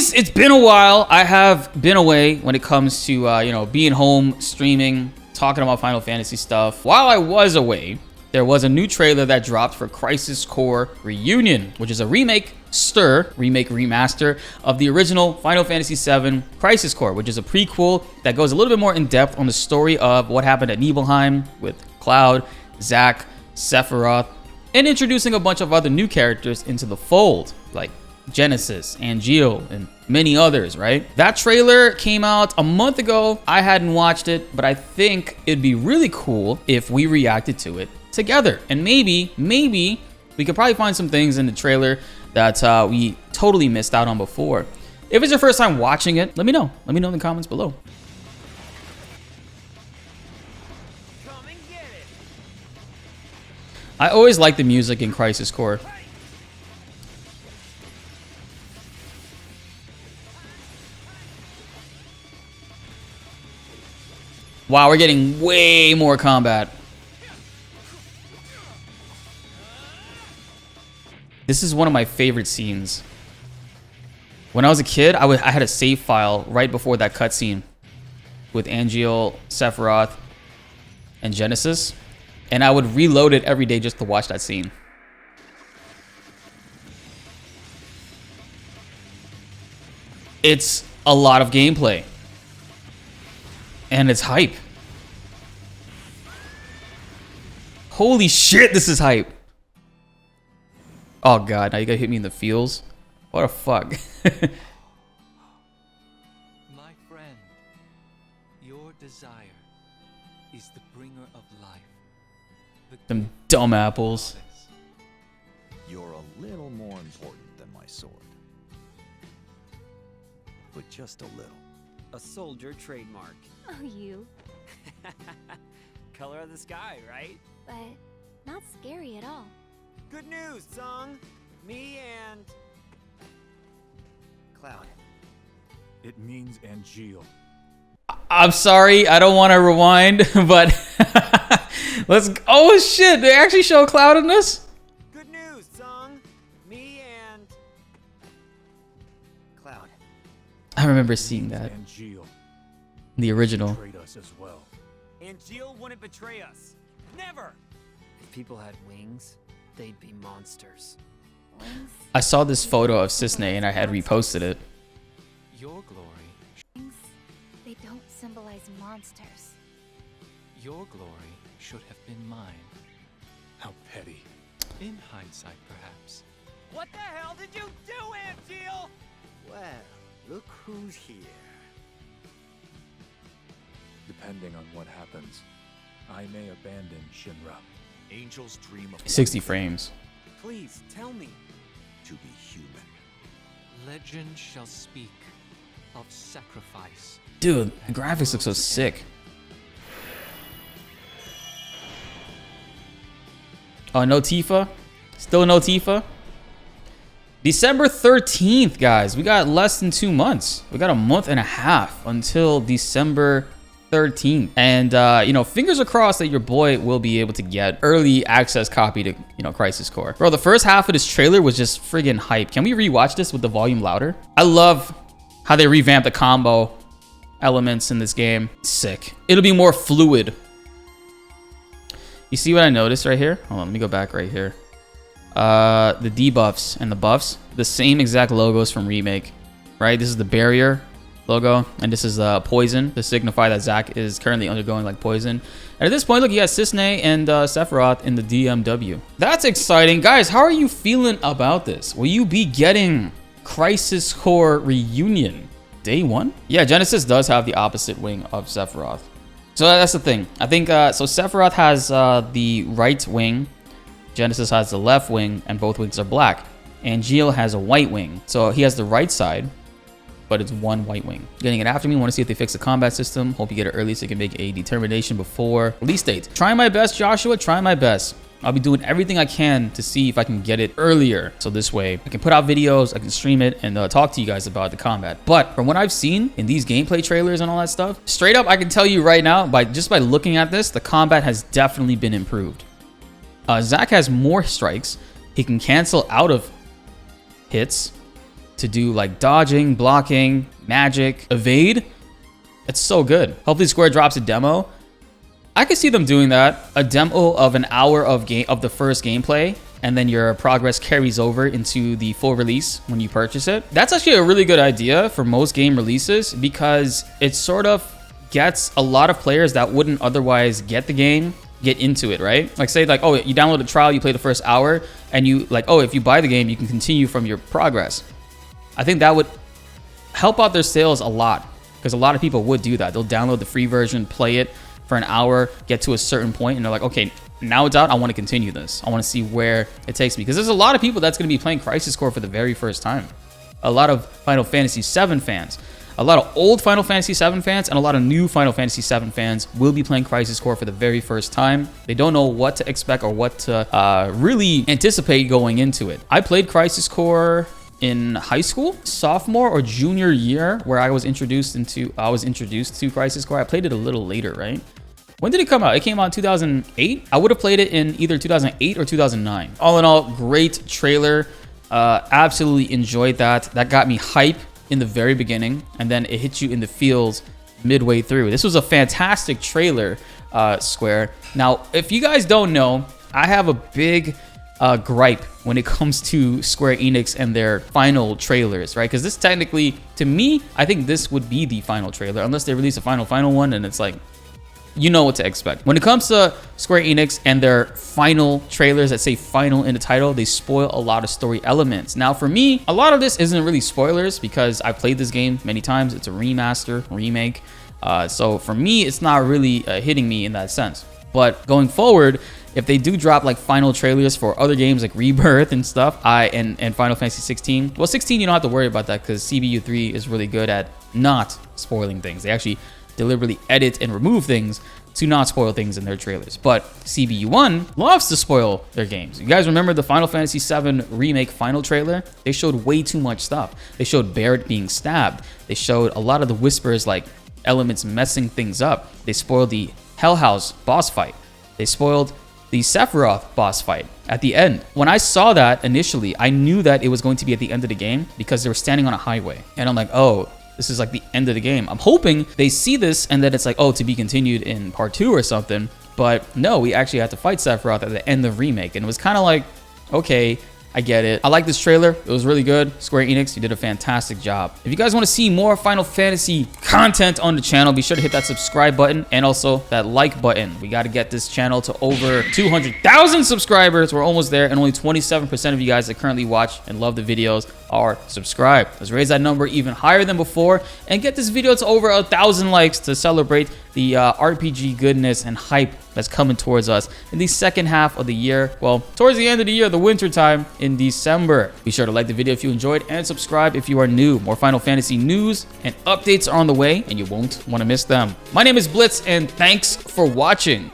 boys, it's been a while. I have been away when it comes to, you know, being home, streaming, talking about Final Fantasy stuff. While I was away, there was a new trailer that dropped for Crisis Core Reunion, which is a remake, remaster of the original Final Fantasy VII Crisis Core, which is a prequel that goes a little bit more in depth on the story of what happened at Nibelheim with Cloud, Zack, Sephiroth, and introducing a bunch of other new characters into the fold, like Genesis, Angeal, and many others, right? That trailer came out a month ago. I hadn't watched it, but I think it'd be really cool if we reacted to it together. And maybe we could probably find some things in the trailer that we totally missed out on before. If it's your first time watching it, let me know. Let me know in the comments below. I always like the music in Crisis Core. Wow, we're getting way more combat. This is one of my favorite scenes. When I was a kid, I had a save file right before that cutscene with Angeal, Sephiroth, and Genesis, and I would reload it every day just to watch that scene. It's a lot of gameplay, and it's hype. Holy shit, this is hype. Oh god, now you gotta hit me in the feels. What the fuck? My friend, your desire is the bringer of life. Them dumb apples. You're a little more important than my sword. But just a little. A soldier trademark. Oh, you. Color of the sky, right? But not scary at all. Good news, Song. Me and Cloud. It means Angeal. I'm sorry, I don't want to rewind, but let's. Oh shit! They actually show Cloud in this. Good news, Song. Me and Cloud. I remember seeing that. Angeal The original. betrayed us as well. Angeal wouldn't betray us. Never. If people had wings, they'd be monsters. Wings. I saw this photo of Cisne and I had reposted it. Your glory, Wings. They don't symbolize monsters. your glory should have been mine. How petty. In hindsight, perhaps. What the hell did you do, Angeal? Well, look who's here. Depending on what happens, I may abandon Shinra. Angels dream of 60 frames. Please tell me. to be human. Legend shall speak of sacrifice. Dude, the graphics look so sick. Oh, no Tifa? Still no Tifa? December 13th, guys. We got less than 2 months. We got a month and a half until December 13th. And, you know, fingers are crossed that your boy will be able to get early access copy to, you know, Crisis Core. Bro, the first half of this trailer was just friggin' hype. Can we rewatch this with the volume louder? I love how they revamped the combo elements in this game. Sick. It'll be more fluid. You see what I noticed right here? Hold on, let me go back right here. The debuffs and the buffs, the same exact logos from Remake, right? This is the barrier logo, and this is poison to signify that Zack is currently undergoing like poison. And at this point, look, you got Cisne and Sephiroth in the DMW. That's exciting. Guys, how are you feeling about this? Will you be getting Crisis Core Reunion day one? Yeah, Genesis does have the opposite wing of Sephiroth. So that's the thing. I think, so Sephiroth has the right wing, Genesis has the left wing, and both wings are black. Angeal has a white wing. So he has the right side, but it's one white wing. Getting it after me, want to see if they fix the combat system. Hope you get it early so you can make a determination before release date. Trying my best, Joshua, trying my best. I'll be doing everything I can to see if I can get it earlier. So this way I can put out videos, I can stream it, and talk to you guys about the combat. But from what I've seen in these gameplay trailers and all that stuff, straight up, I can tell you right now, just by looking at this, the combat has definitely been improved. Zack has more strikes. He can cancel out of hits. to do like dodging, blocking, magic, evade. It's so good. Hopefully Square drops a demo. I could see them doing that. A demo of an hour of the first gameplay, and then your progress carries over into the full release when you purchase it. That's actually a really good idea for most game releases because it sort of gets a lot of players that wouldn't otherwise get the game, get into it, right? Like say like, oh, you download a trial, you play the first hour, and you like, oh, if you buy the game, you can continue from your progress. I think that would help out their sales a lot because a lot of people would do that. They'll download the free version, play it for an hour, get to a certain point, and they're like, okay, now it's out. I want to continue this. I want to see where it takes me because there's a lot of people that's going to be playing Crisis Core for the very first time. A lot of Final Fantasy VII fans, a lot of old Final Fantasy VII fans, and a lot of new Final Fantasy VII fans will be playing Crisis Core for the very first time. They don't know what to expect or what to really anticipate going into it. I played Crisis Core in high school, sophomore or junior year, where I was introduced to Crisis Core. I played it a little later, right? When did it come out? It came out in 2008. I would have played it in either 2008 or 2009. All in all, great trailer. Absolutely enjoyed that. That got me hype in the very beginning, and then it hit you in the feels midway through. This was a fantastic trailer, Square. Now, if you guys don't know, I have a big gripe when it comes to Square Enix and their final trailers, right? Because this technically, to me, I think this would be the final trailer, unless they release a final one, and it's like, you know what to expect. When it comes to Square Enix and their final trailers that say final in the title, they spoil a lot of story elements. Now, for me, a lot of this isn't really spoilers because I've played this game many times. It's a remaster, remake. So for me, it's not really hitting me in that sense. But going forward, if they do drop like final trailers for other games like Rebirth and stuff, and Final Fantasy 16, well, 16 you don't have to worry about that because CBU3 is really good at not spoiling things. They actually deliberately edit and remove things to not spoil things in their trailers. But CBU1 loves to spoil their games. You guys remember the Final Fantasy 7 remake final trailer? They showed way too much stuff. They showed Barrett being stabbed. They showed a lot of the whispers, like elements messing things up. They spoiled the Hell House boss fight. They spoiled the Sephiroth boss fight at the end. When I saw that initially, I knew that it was going to be at the end of the game because they were standing on a highway. And I'm like, oh, this is like the end of the game. I'm hoping they see this and then it's like, oh, to be continued in part 2 or something. But no, we actually had to fight Sephiroth at the end of remake. And it was kind of like, okay, I get it. I like this trailer. It was really good. Square Enix, you did a fantastic job. If you guys want to see more Final Fantasy content on the channel, be sure to hit that subscribe button and also that like button. We got to get this channel to over 200,000 subscribers. We're almost there, and only 27% of you guys that currently watch and love the videos are subscribed. Let's raise that number even higher than before and get this video to over 1,000 likes to celebrate the RPG goodness and hype that's coming towards us in the second half of the year. Well, towards the end of the year, the winter time in December. Be sure to like the video if you enjoyed and subscribe if you are new. More Final Fantasy news and updates are on the way, and you won't want to miss them. My name is BltzZ, and thanks for watching.